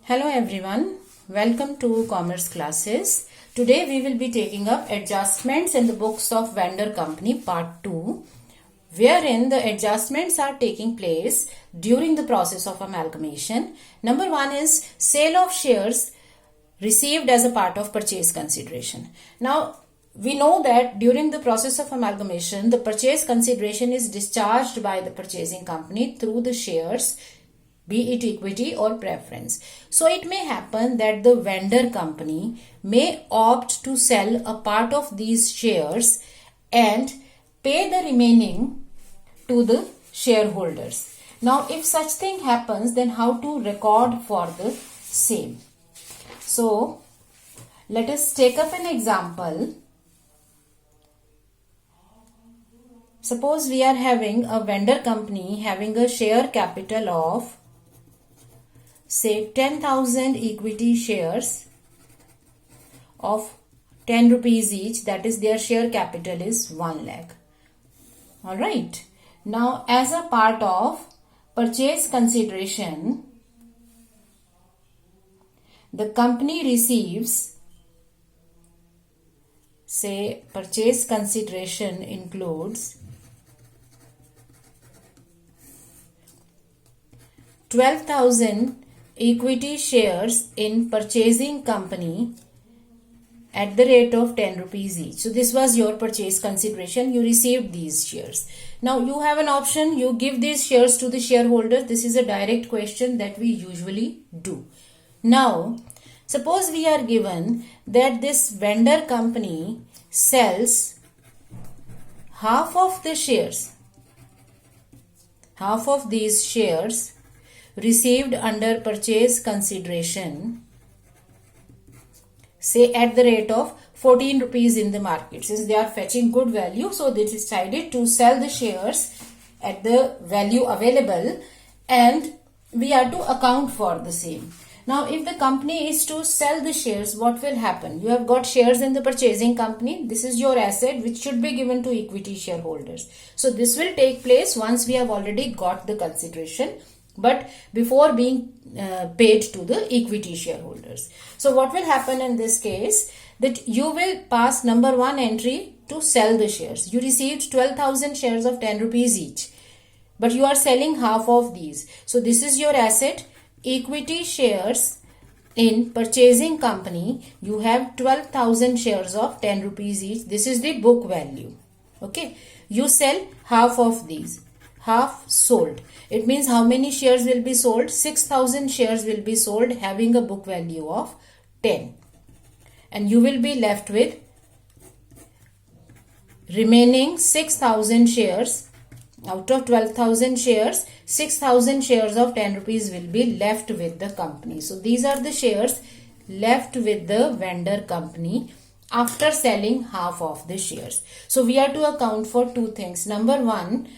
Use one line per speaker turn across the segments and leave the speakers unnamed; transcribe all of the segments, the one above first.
Hello everyone, welcome to Commerce Classes. Today we will be taking up adjustments in the books of vendor company part 2, wherein the adjustments are taking place during the process of amalgamation. Number 1 is sale of shares received as a part of purchase consideration. Now we know that during the process of amalgamation, the purchase consideration is discharged by the purchasing company through the shares, be it equity or preference. So it may happen that the vendor company may opt to sell a part of these shares and pay the remaining to the shareholders. Now if such thing happens, then how to record for the same? So let us take up an example. Suppose we are having a vendor company having a share capital of say 10,000 equity shares of 10 rupees each, that is their share capital is 1 lakh. Alright. Now as a part of purchase consideration, the company receives, say purchase consideration includes 12,000 equity shares in purchasing company at the rate of 10 rupees each. So this was your purchase consideration. You received these shares. Now you have an option. You give these shares to the shareholders. This is a direct question that we usually do. Now suppose we are given that this vendor company sells half of the shares, half of these shares received under purchase consideration, say at the rate of 14 rupees in the market. Since they are fetching good value, so they decided to sell the shares at the value available and we are to account for the same. Now if the company is to sell the shares, what will happen? You have got shares in the purchasing company. This is your asset which should be given to equity shareholders. So this will take place once we have already got the consideration, but before being paid to the equity shareholders. So what will happen in this case? That you will pass number 1 entry to sell the shares. You received 12,000 shares of 10 rupees each, but you are selling half of these. So this is your asset, equity shares in purchasing company. You have 12,000 shares of 10 rupees each. This is the book value. Okay. You sell half of these. Half sold. It means how many shares will be sold? 6,000 shares will be sold having a book value of 10. And you will be left with remaining 6,000 shares. Out of 12,000 shares, 6,000 shares of 10 rupees will be left with the company. So these are the shares left with the vendor company after selling half of the shares. So we are to account for two things. Number 1,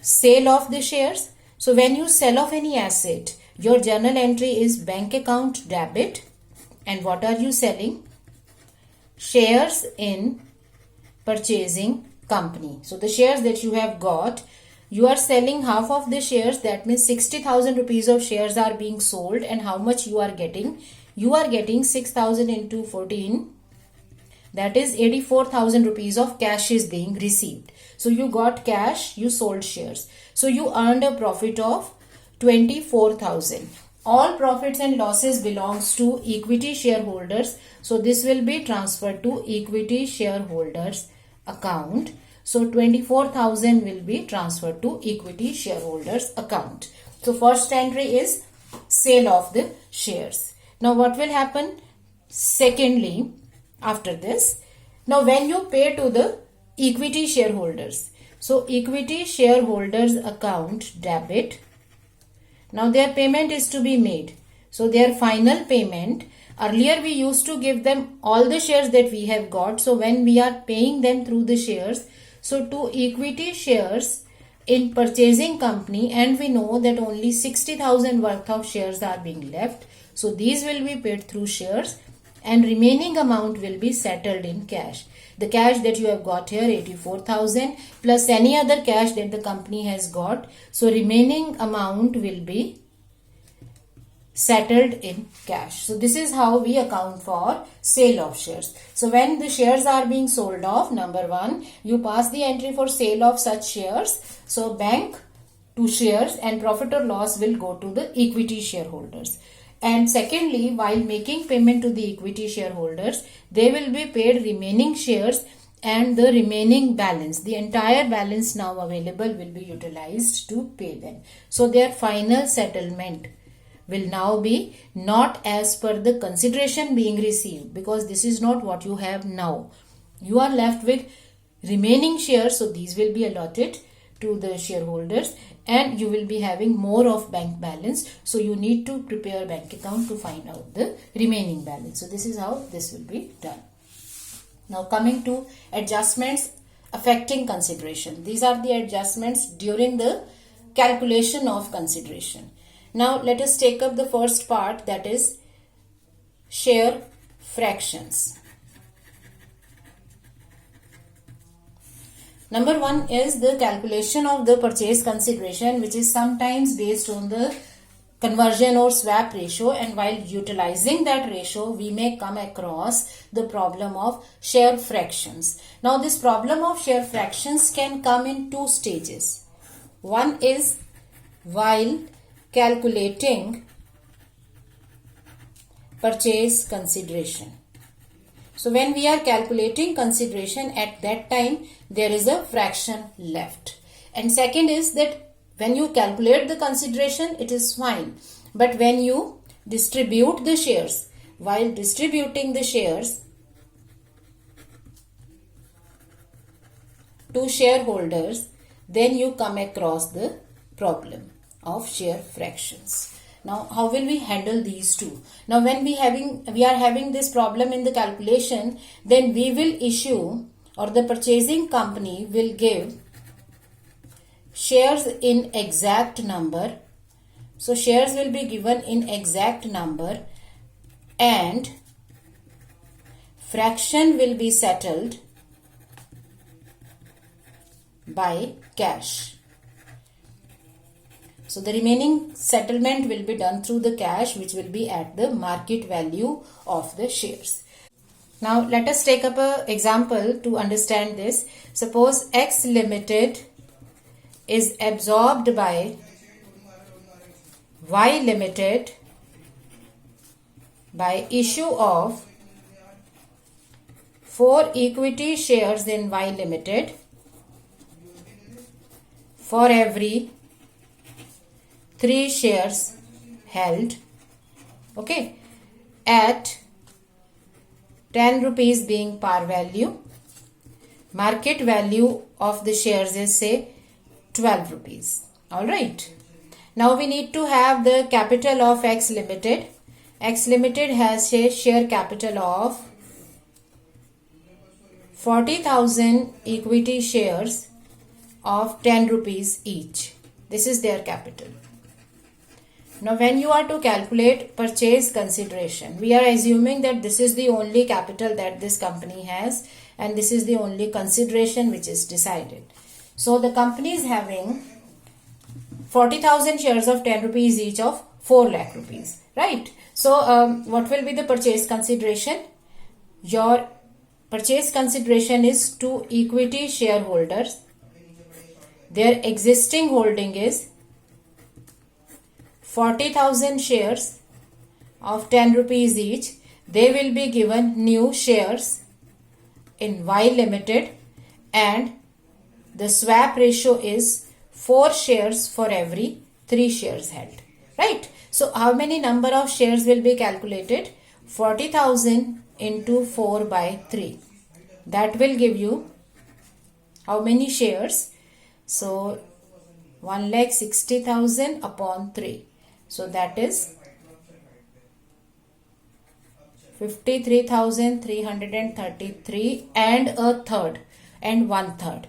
sale of the shares. So when you sell off any asset, your journal entry is bank account debit. And what are you selling? Shares in purchasing company. So the shares that you have got, you are selling half of the shares. That means 60,000 rupees of shares are being sold. And how much you are getting? You are getting 6,000 into 14. That is 84,000 rupees of cash is being received. So you got cash, you sold shares. So you earned a profit of 24,000. All profits and losses belongs to equity shareholders. So this will be transferred to equity shareholders account. So 24,000 will be transferred to equity shareholders account. So first entry is sale of the shares. Now what will happen? Secondly, after this, now when you pay to the equity shareholders, so equity shareholders account debit, now their payment is to be made. So their final payment, earlier we used to give them all the shares that we have got. So when we are paying them through the shares, so to equity shares in purchasing company, and we know that only 60,000 worth of shares are being left. So these will be paid through shares and remaining amount will be settled in cash. The cash that you have got here, 84,000 plus any other cash that the company has got. So remaining amount will be settled in cash. So this is how we account for sale of shares. So when the shares are being sold off, number one, you pass the entry for sale of such shares. So bank to shares and profit or loss will go to the equity shareholders. And secondly, while making payment to the equity shareholders, they will be paid remaining shares and the remaining balance, the entire balance now available, will be utilized to pay them. So their final settlement will now be not as per the consideration being received, because this is not what you have now. You are left with remaining shares, so these will be allotted to the shareholders, and you will be having more of bank balance, so you need to prepare bank account to find out the remaining balance. So this is how this will be done. Now coming to adjustments affecting consideration. These are the adjustments during the calculation of consideration. Now let us take up the first part, that is share fractions. Number one is the calculation of the purchase consideration, which is sometimes based on the conversion or swap ratio, and while utilizing that ratio we may come across the problem of share fractions. Now this problem of share fractions can come in two stages. One is while calculating purchase consideration. So when we are calculating consideration, at that time there is a fraction left. And second is that when you calculate the consideration, it is fine. But when you distribute the shares, while distributing the shares to shareholders, then you come across the problem of share fractions. Now how will we handle these two? Now when we are having this problem in the calculation, then we will issue, or the purchasing company will give shares in exact number. So shares will be given in exact number and fraction will be settled by cash. So the remaining settlement will be done through the cash, which will be at the market value of the shares. Now let us take up an example to understand this. Suppose X Limited is absorbed by Y Limited by issue of 4 equity shares in Y Limited for every 3 shares held, okay, at 10 rupees being par value. Market value of the shares is, say, 12 rupees. Alright. Now we need to have the capital of X Limited. X Limited has a share capital of 40,000 equity shares of 10 rupees each. This is their capital. Now when you are to calculate purchase consideration, we are assuming that this is the only capital that this company has and this is the only consideration which is decided. So the company is having 40,000 shares of 10 rupees each of 4 lakh rupees, right? So what will be the purchase consideration? Your purchase consideration is to equity shareholders. Their existing holding is 40,000 shares of 10 rupees each. They will be given new shares in Y Limited and the swap ratio is 4 shares for every 3 shares held, right? So how many number of shares will be calculated? 40,000 into 4 by 3. That will give you how many shares? So 1,60,000 upon 3. So that is 53,333 and a third and 1/3,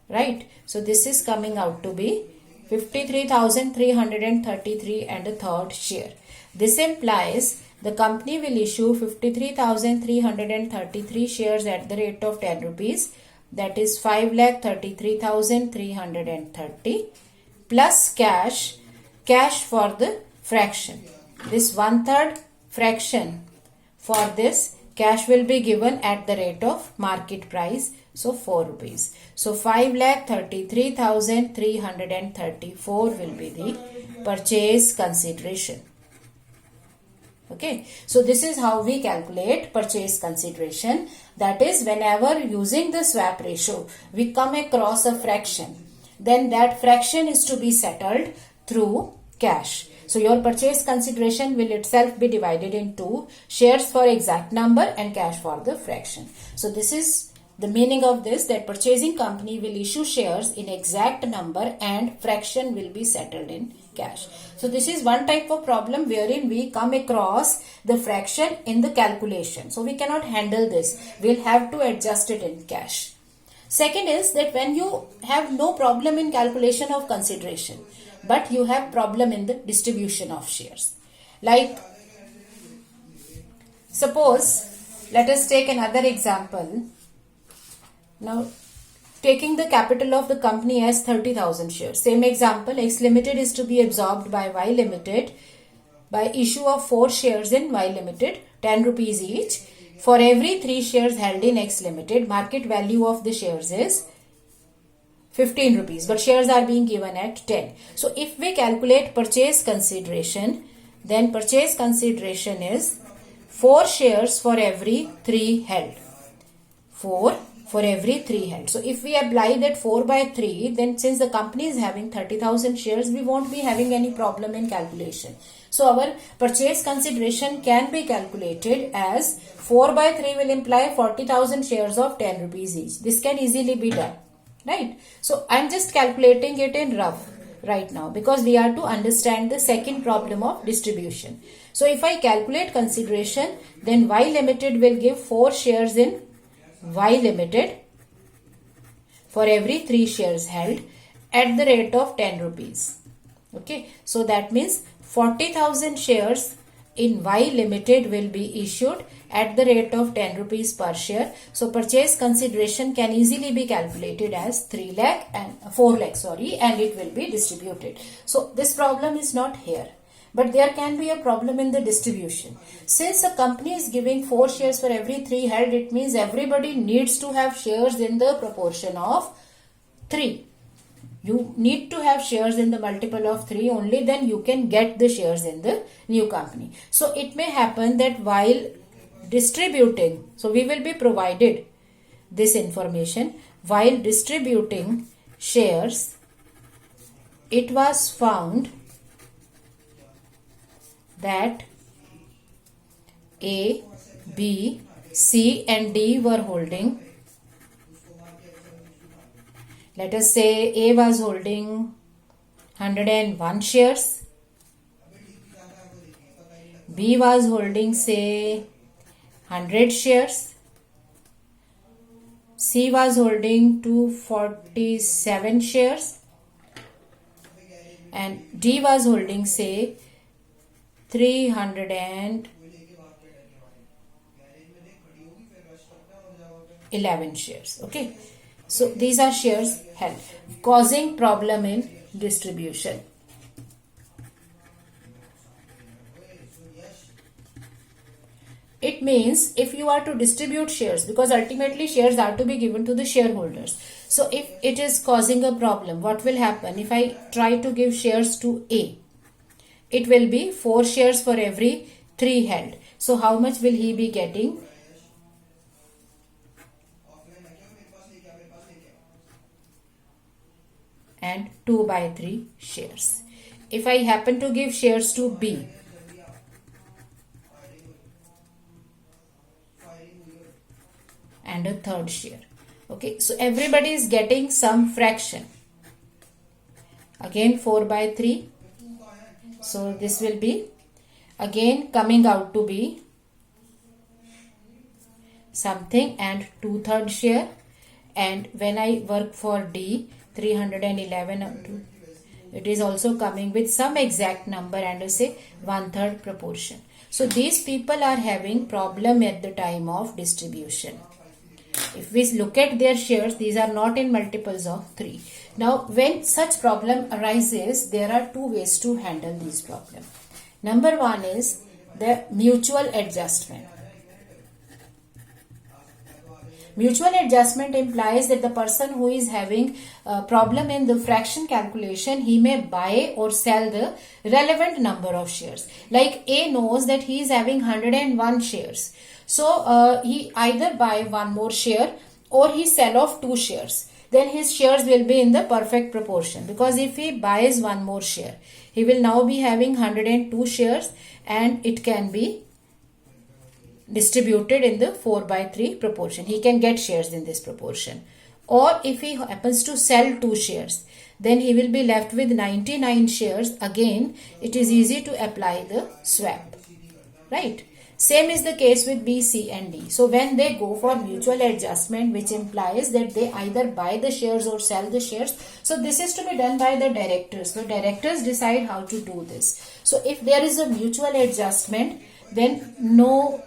right? So this is coming out to be 53,333 and a third share. This implies the company will issue 53,333 shares at the rate of 10 rupees. That is 5,33,330 plus cash for the fraction. this 1/3 fraction for this cash will be given at the rate of market price. So 4 rupees. So 5,33,334 will be the purchase consideration. Okay, so this is how we calculate purchase consideration. That is, whenever using the swap ratio, we come across a fraction, then that fraction is to be settled through cash. So your purchase consideration will itself be divided into shares for exact number and cash for the fraction. So this is the meaning of this, that purchasing company will issue shares in exact number and fraction will be settled in cash. So this is one type of problem wherein we come across the fraction in the calculation. So we cannot handle this. We'll have to adjust it in cash. Second is that when you have no problem in calculation of consideration, but you have problem in the distribution of shares. Like, suppose, let us take another example. Now, taking the capital of the company as 30,000 shares. Same example, X Limited is to be absorbed by Y Limited by issue of 4 shares in Y Limited, 10 rupees each. For every 3 shares held in X Limited, market value of the shares is 15 rupees, but shares are being given at 10. So, if we calculate purchase consideration, then purchase consideration is 4 shares for every 3 held. 4 for every 3 held. So if we apply that 4 by 3, then since the company is having 30,000 shares, we won't be having any problem in calculation. So our purchase consideration can be calculated as 4 by 3 will imply 40,000 shares of 10 rupees each. This can easily be done, right? So I'm just calculating it in rough right now because we are to understand the second problem of distribution. So if I calculate consideration, then Y Limited will give 4 shares in Y Limited for every 3 shares held at the rate of 10 rupees. Okay, so that means 40,000 shares in Y Limited will be issued at the rate of 10 rupees per share. So purchase consideration can easily be calculated as 3 lakh and 4 lakh, and it will be distributed. So this problem is not here. But there can be a problem in the distribution. Since a company is giving 4 shares for every 3 held, it means everybody needs to have shares in the proportion of 3. You need to have shares in the multiple of 3, only then you can get the shares in the new company. So it may happen that while distributing, so we will be provided this information, while distributing shares, it was found that A, B, C and D were holding, let us say A was holding 101 shares, B was holding say 100 shares, C was holding 247 shares and D was holding say 311 shares. Okay, so these are shares held, causing problem in distribution. It means if you are to distribute shares, because ultimately shares are to be given to the shareholders. So if it is causing a problem, what will happen? If I try to give shares to A, it will be 4 shares for every 3 held. So how much will he be getting? And 2 by 3 shares. If I happen to give shares to B, and a 3rd share. Okay, so everybody is getting some fraction. Again 4 by 3. So this will be again coming out to be something and 2/3 share. And when I work for D, 311, it is also coming with some exact number and say 1/3 proportion. So these people are having problem at the time of distribution. If we look at their shares, these are not in multiples of 3. Now, when such problem arises, there are 2 ways to handle this problem. Number one is the mutual adjustment. Mutual adjustment implies that the person who is having a problem in the fraction calculation, he may buy or sell the relevant number of shares. Like A knows that he is having 101 shares. So he either buy one more share or he sell off 2 shares. Then his shares will be in the perfect proportion, because if he buys one more share, he will now be having 102 shares and it can be distributed in the 4/3 proportion. He can get shares in this proportion. Or if he happens to sell 2 shares, then he will be left with 99 shares. Again, it is easy to apply the swap, right? Same is the case with B, C and D. So when they go for mutual adjustment, which implies that they either buy the shares or sell the shares, so this is to be done by the directors. So directors decide how to do this. So if there is a mutual adjustment, then no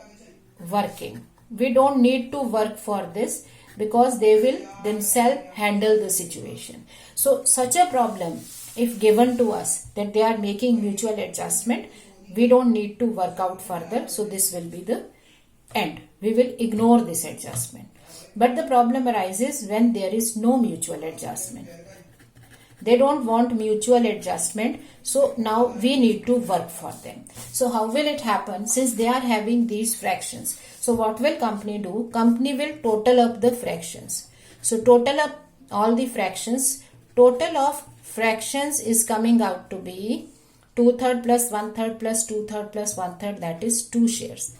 working. We don't need to work for this, because they will themselves handle the situation. So such a problem, if given to us that they are making mutual adjustment, we don't need to work out further. So this will be the end. We will ignore this adjustment. But the problem arises when there is no mutual adjustment. They don't want mutual adjustment. So now we need to work for them. So how will it happen? Since they are having these fractions, so what will company do? Company will total up the fractions. So total up all the fractions. Total of fractions is coming out to be 2/3 plus 1/3 plus 2/3 plus 1/3, that is 2 shares.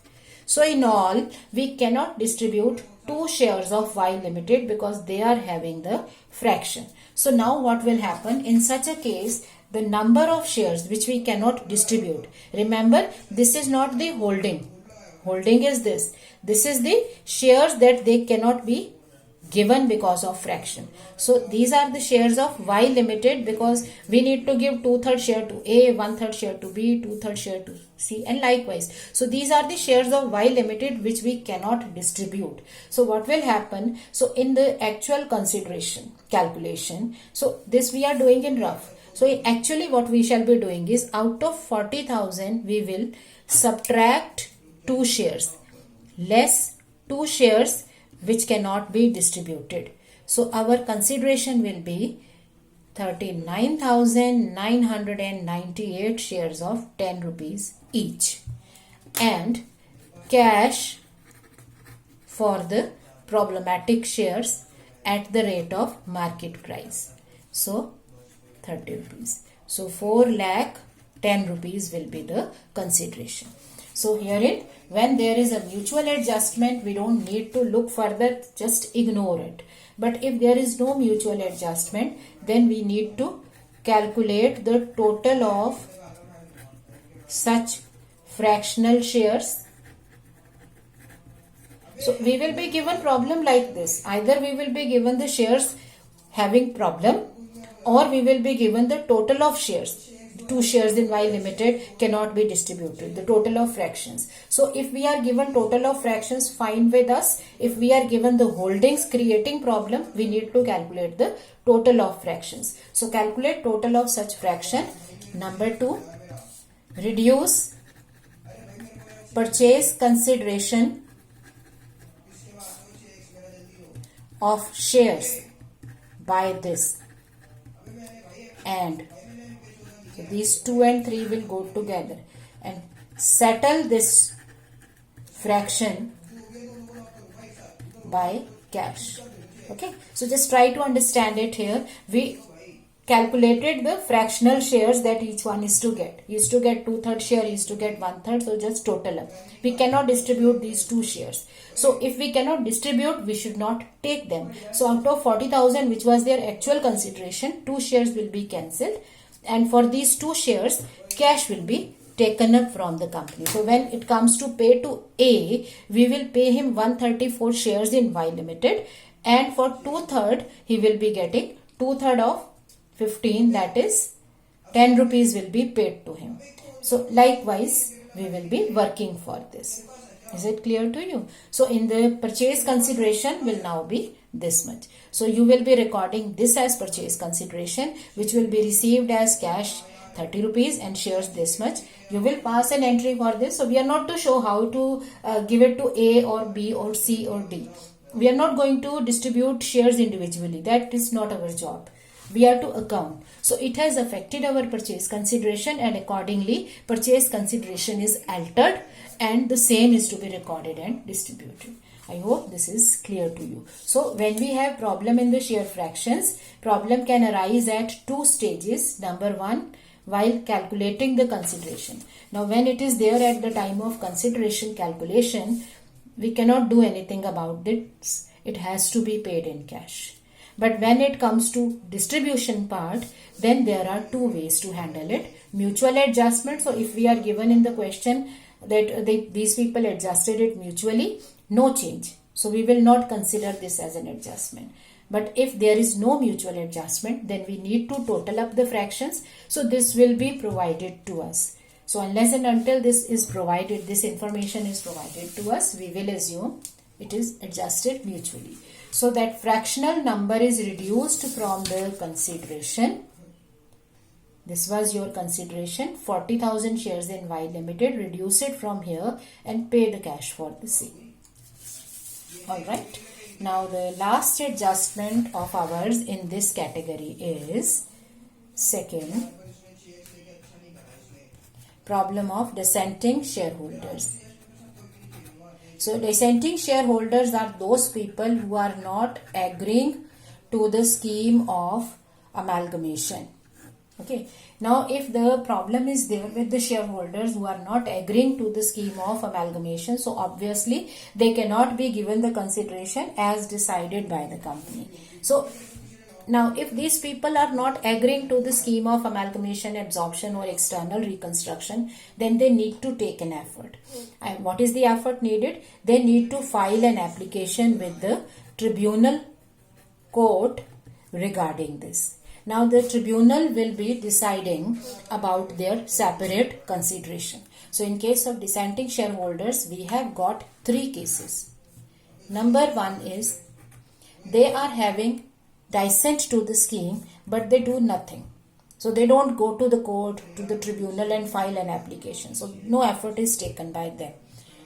So in all, we cannot distribute 2 shares of Y Limited because they are having the fraction. So now what will happen? In such a case, the number of shares which we cannot distribute. Remember, this is not the holding. Holding is this. This is the shares that they cannot be given because of fraction. So these are the shares of Y Limited, because we need to give 2/3 share to A, 1/3 share to B, 2/3 share to C, and likewise. So these are the shares of Y Limited which we cannot distribute. So what will happen? So in the actual consideration calculation, so this we are doing in rough. So actually what we shall be doing is, out of 40,000 we will subtract 2 shares less 2 shares which cannot be distributed. So our consideration will be 39,998 shares of 10 rupees each, and cash for the problematic shares at the rate of market price. So 30 rupees. So 4 lakh 10 rupees will be the consideration. So herein, when there is a mutual adjustment, we don't need to look further, just ignore it. But if there is no mutual adjustment, then we need to calculate the total of such fractional shares. So we will be given problem like this. Either we will be given the shares having problem, or we will be given the total of shares. 2 shares in Y Limited cannot be distributed, the total of fractions. So if we are given total of fractions, fine with us. If we are given the holdings creating problem, we need to calculate the total of fractions. So calculate total of such fraction. Number 2, reduce purchase consideration of shares by this, and so these 2 and 3 will go together, and settle this fraction by cash. Okay, so just try to understand it here. We calculated the fractional shares that each one is to get. He is to get 2/3 share, he is to get 1/3, so just total up. We cannot distribute these 2 shares. So if we cannot distribute, we should not take them. So out of 40,000 which was their actual consideration, 2 shares will be cancelled, and for these 2 shares, cash will be taken up from the company. So when it comes to pay to A, we will pay him 134 shares in Y Limited, and for 2/3 he will be getting 2/3 of 15, that is 10 rupees will be paid to him. So likewise we will be working for this. Is it clear to you? So in the purchase consideration will now be this much. So you will be recording this as purchase consideration, which will be received as cash 30 rupees and shares this much. You will pass an entry for this. So we are not to show how to give it to A or B or C or D. We are not going to distribute shares individually. That is not our job. We are to account. So it has affected our purchase consideration, and accordingly purchase consideration is altered and the same is to be recorded and distributed. I hope this is clear to you. So when we have problem in the share fractions, problem can arise at two stages. Number one, while calculating the consideration. Now when it is there at the time of consideration calculation, we cannot do anything about this. It has to be paid in cash. But when it comes to distribution part, then there are two ways to handle it. Mutual adjustment. So if we are given in the question that these people adjusted it mutually, no change. So we will not consider this as an adjustment. But if there is no mutual adjustment, then we need to total up the fractions. So this will be provided to us. So unless and until this is provided, this information is provided to us, we will assume it is adjusted mutually. So that fractional number is reduced from the consideration. This was your consideration, 40,000 shares in Y Limited. Reduce it from here and pay the cash for the same. Alright. Now the last adjustment of ours in this category is second, problem of dissenting shareholders. So dissenting shareholders are those people who are not agreeing to the scheme of amalgamation. Okay. Now if the problem is there with the shareholders who are not agreeing to the scheme of amalgamation, so obviously they cannot be given the consideration as decided by the company. So now if these people are not agreeing to the scheme of amalgamation, absorption or external reconstruction, then they need to take an effort. And what is the effort needed? They need to file an application with the tribunal court regarding this. Now the tribunal will be deciding about their separate consideration. So in case of dissenting shareholders, we have got three cases. Number one is they are having dissent to the scheme, but they do nothing. So they don't go to the court, to the tribunal and file an application. So no effort is taken by them.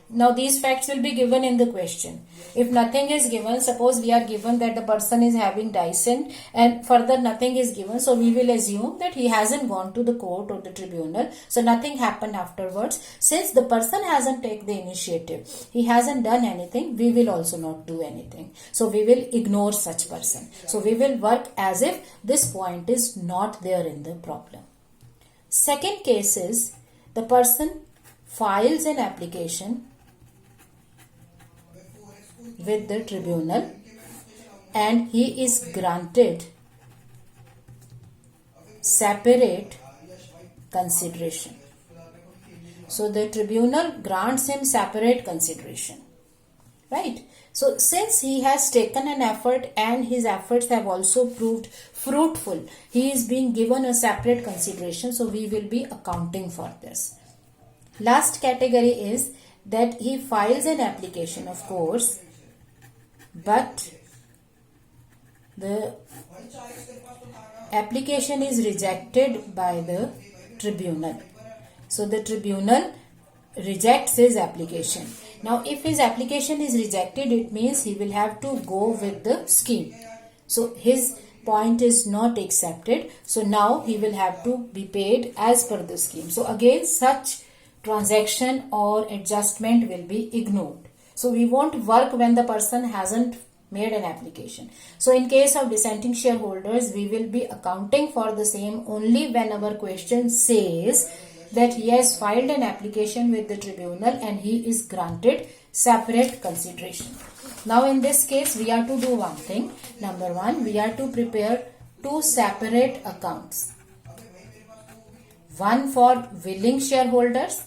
Now these facts will be given in the question. If nothing is given, suppose we are given that the person is having dissent and further nothing is given, so we will assume that he hasn't gone to the court or the tribunal, so nothing happened afterwards. Since the person hasn't taken the initiative, he hasn't done anything, we will also not do anything. So we will ignore such person. So we will work as if this point is not there in the problem. Second case is the person files an application with the tribunal and he is granted separate consideration. So the tribunal grants him separate consideration, right? So since he has taken an effort and his efforts have also proved fruitful, he is being given a separate consideration, so we will be accounting for this. Last category is that he files an application, of course, but the application is rejected by the tribunal. So the tribunal rejects his application. Now if his application is rejected, it means he will have to go with the scheme. So his point is not accepted. So now he will have to be paid as per the scheme. So again, such transaction or adjustment will be ignored. So we won't work when the person hasn't made an application. So in case of dissenting shareholders, we will be accounting for the same only when our question says that he has filed an application with the tribunal and he is granted separate consideration. Now in this case, we are to do one thing. Number one, we are to prepare two separate accounts. One for willing shareholders.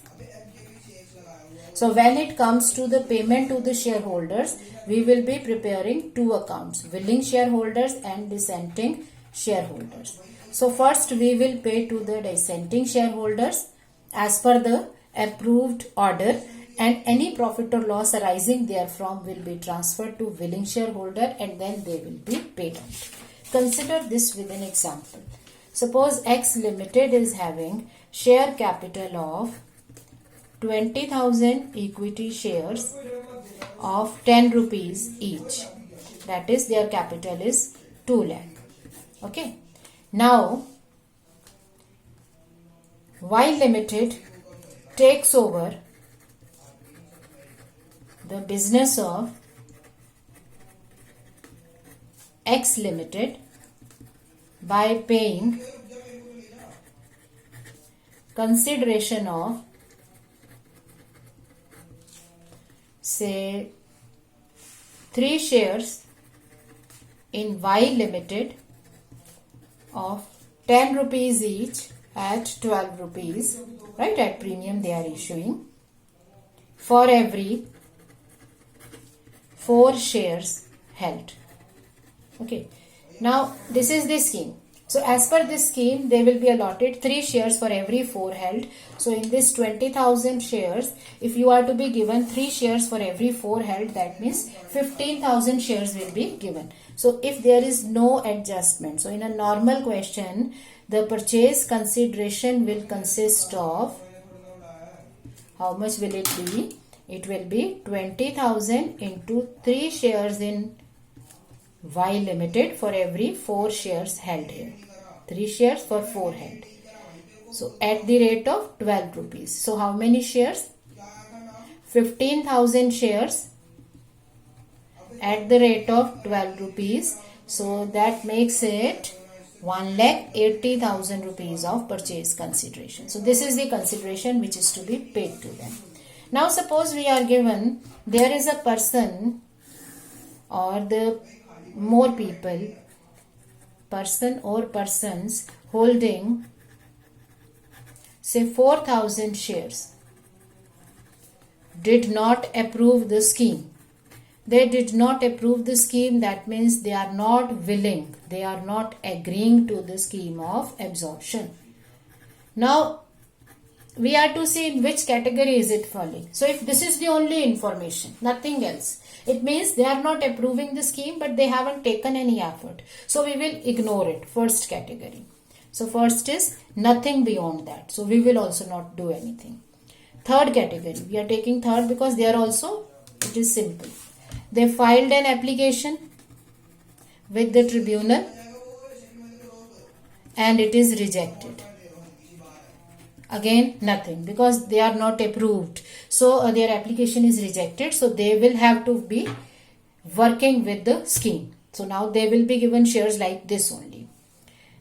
So when it comes to the payment to the shareholders, we will be preparing two accounts, willing shareholders and dissenting shareholders. So first we will pay to the dissenting shareholders as per the approved order, and any profit or loss arising therefrom will be transferred to willing shareholder and then they will be paid out. Consider this with an example. Suppose X Limited is having share capital of 20,000 equity shares of 10 rupees each. That is, their capital is 2 lakh. Okay. Now, Y Limited takes over the business of X Limited by paying consideration of, say, 3 shares in Y Limited of 10 rupees each at 12 rupees, right, at premium they are issuing, for every 4 shares held. Okay. Now, this is the scheme. So, as per this scheme, they will be allotted 3 shares for every 4 held. So, in this 20,000 shares, if you are to be given 3 shares for every 4 held, that means 15,000 shares will be given. So, if there is no adjustment, so in a normal question, the purchase consideration will consist of, how much will it be? It will be 20,000 into 3 shares in Y Limited for every 4 shares held here. 3 shares for 4 held. So, at the rate of 12 rupees. So, how many shares? 15,000 shares at the rate of 12 rupees. So, that makes it 1,80,000 rupees of purchase consideration. So, this is the consideration which is to be paid to them. Now, suppose we are given, there is a person or the more people, person or persons holding, say, 4,000 shares, did not approve the scheme. They did not approve the scheme, that means they are not willing, they are not agreeing to the scheme of absorption. Now, we are to see in which category is it falling. So, if this is the only information, nothing else, it means they are not approving the scheme, but they haven't taken any effort. So, we will ignore it, first category. So, first is nothing beyond that. So, we will also not do anything. Third category, we are taking third because they are also, it is simple. They filed an application with the tribunal and it is rejected. Again, nothing, because they are not approved. So, their application is rejected. So, they will have to be working with the scheme. So, now they will be given shares like this only.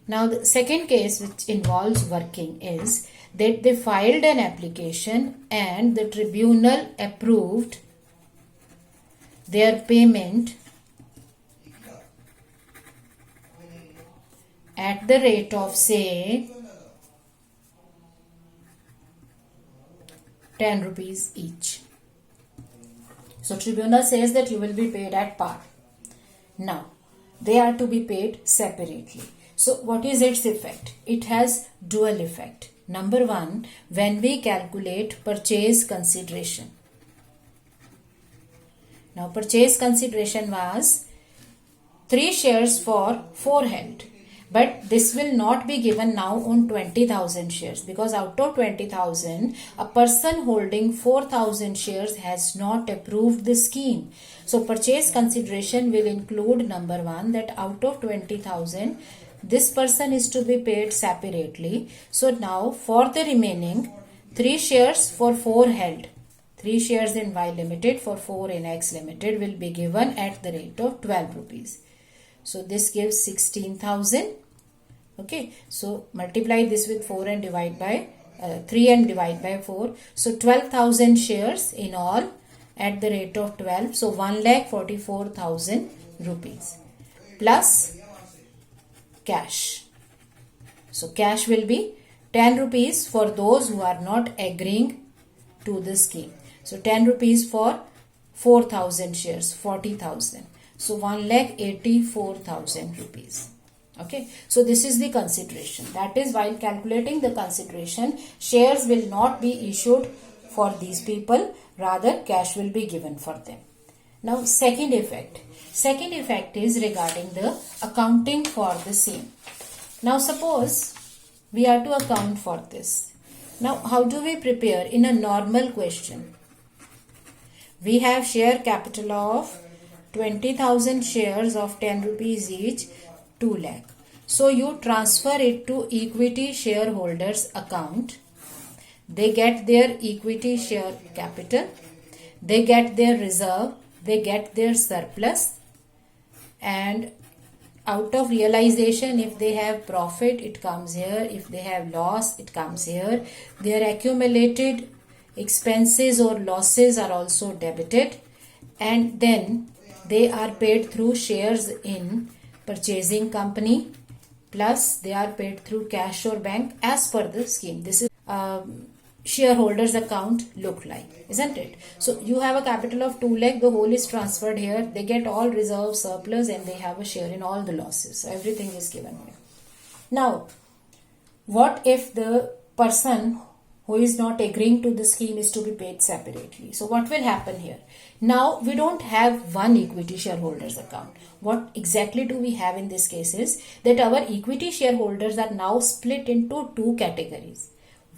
Now, the second case which involves working is that they filed an application and the tribunal approved their payment at the rate of, say, 10 rupees each. So, tribunal says that you will be paid at par. Now, they are to be paid separately. So, what is its effect? It has dual effect. Number one, when we calculate purchase consideration. Now, purchase consideration was 3 shares for 4 held. But this will not be given now on 20,000 shares, because out of 20,000, a person holding 4,000 shares has not approved the scheme. So, purchase consideration will include, number one, that out of 20,000, this person is to be paid separately. So, now for the remaining 3 shares for 4 held, 3 shares in Y Limited for 4 in X Limited will be given at the rate of 12 rupees. So, this gives 16,000. Okay. So, multiply this with 4 and divide by 3 and divide by 4. So, 12,000 shares in all at the rate of 12. So, 1,44,000 rupees plus cash. So, cash will be 10 rupees for those who are not agreeing to the scheme. So, 10 rupees for 4,000 shares, 40,000. So, 1,84,000 rupees. Okay. So, this is the consideration. That is, while calculating the consideration, shares will not be issued for these people. Rather, cash will be given for them. Now, second effect. Second effect is regarding the accounting for the same. Now suppose we are to account for this. Now how do we prepare in a normal question? We have share capital of 20,000 shares of 10 rupees each, 2 lakh. So you transfer it to equity shareholders account. They get their equity share capital, they get their reserve, they get their surplus, and out of realization, if they have profit, it comes here. If they have loss, it comes here. Their accumulated expenses or losses are also debited, and then they are paid through shares in purchasing company, plus they are paid through cash or bank as per the scheme. This is shareholders account look like, isn't it? So you have a capital of 2 lakh, the whole is transferred here, they get all reserve, surplus, and they have a share in all the losses. So everything is given here. Now what if the person who is not agreeing to the scheme is to be paid separately? So what will happen here? Now we don't have one equity shareholders account. What exactly do we have in this case is that our equity shareholders are now split into two categories: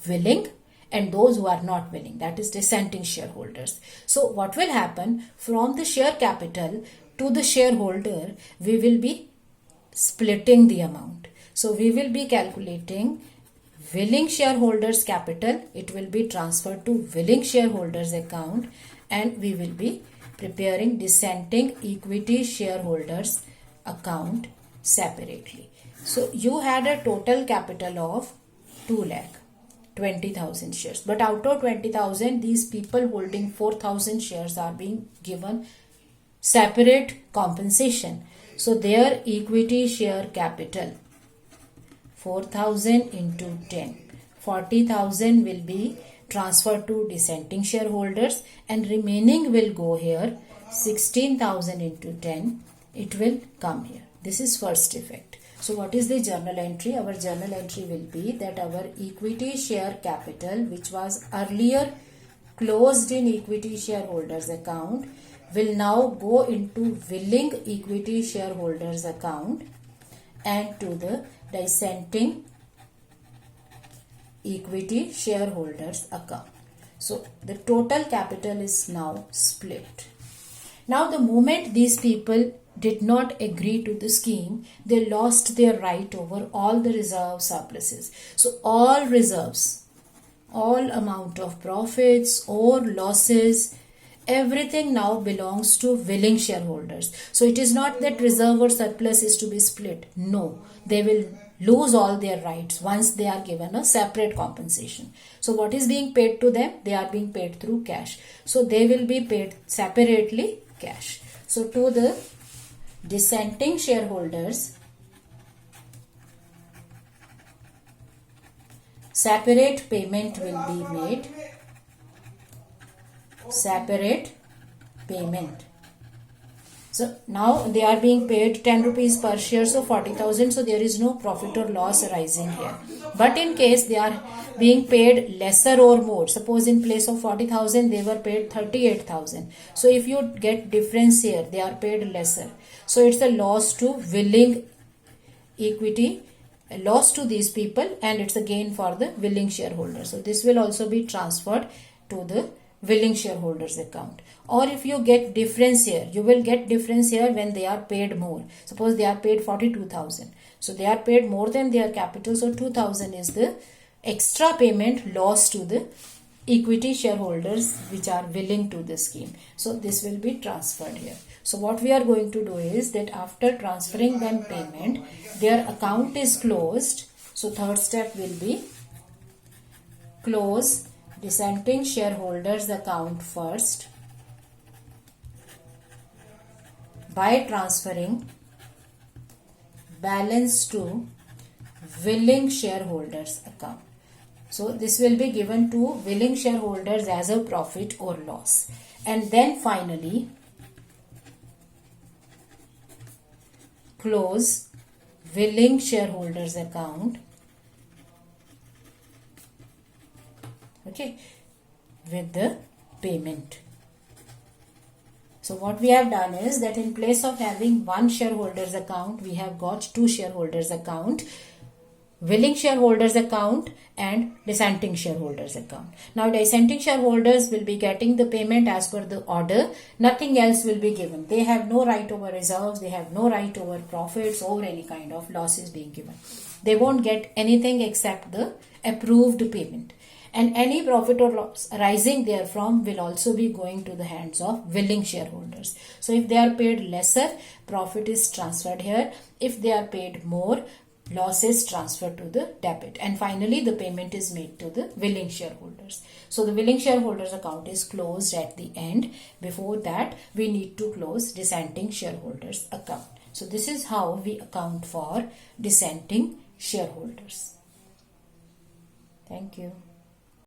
willing and those who are not willing, that is dissenting shareholders. So what will happen, from the share capital to the shareholder, we will be splitting the amount. So we will be calculating willing shareholders capital, it will be transferred to willing shareholders account, and we will be preparing dissenting equity shareholders account separately. So you had a total capital of 2 lakh. 20,000 shares, but out of 20,000, these people holding 4,000 shares are being given separate compensation. So their equity share capital 4,000 into 10, 40,000 will be transferred to dissenting shareholders, and remaining will go here. 16,000 into 10, it will come here. This is first effect. So what is the journal entry? Our journal entry will be that our equity share capital, which was earlier closed in equity shareholders account, will now go into willing equity shareholders account and to the dissenting equity shareholders account. So the total capital is now split. Now the moment these people did not agree to the scheme, they lost their right over all the reserve surpluses. So all reserves, all amount of profits or losses, everything now belongs to willing shareholders. So it is not that reserve or surplus is to be split. No, they will lose all their rights once they are given a separate compensation. So what is being paid to them? They are being paid through cash. So they will be paid separately cash. So to the dissenting shareholders, separate payment will be made. Separate payment. So now they are being paid 10 rupees per share, so 40,000. So there is no profit or loss arising here. But in case they are being paid lesser or more, suppose in place of 40,000 they were paid 38,000. So if you get difference here, they are paid lesser. So it's a loss to willing equity, a loss to these people, and it's a gain for the willing shareholders. So this will also be transferred to the willing shareholders account. Or if you get difference here, you will get difference here when they are paid more. Suppose they are paid 42,000. So they are paid more than their capital. So 2,000 is the extra payment lost to the equity shareholders which are willing to the scheme. So this will be transferred here. So what we are going to do is that after transferring them payment, their account is closed. So third step will be close dissenting shareholders account first by transferring balance to willing shareholders account. So this will be given to willing shareholders as a profit or loss. And then finally close willing shareholders account, okay, with the payment. So what we have done is that in place of having one shareholders account, we have got two shareholders account. willing shareholders account and dissenting shareholders account. Now dissenting shareholders will be getting the payment as per the order. Nothing else will be given. They have no right over reserves. They have no right over profits or any kind of losses being given. They won't get anything except the approved payment. And any profit or loss arising therefrom will also be going to the hands of willing shareholders. So if they are paid lesser, profit is transferred here. If they are paid more, loss is transferred to the debit. And finally, the payment is made to the willing shareholders. So the willing shareholders account is closed at the end. Before that, we need to close dissenting shareholders account. So this is how we account for dissenting shareholders. Thank you.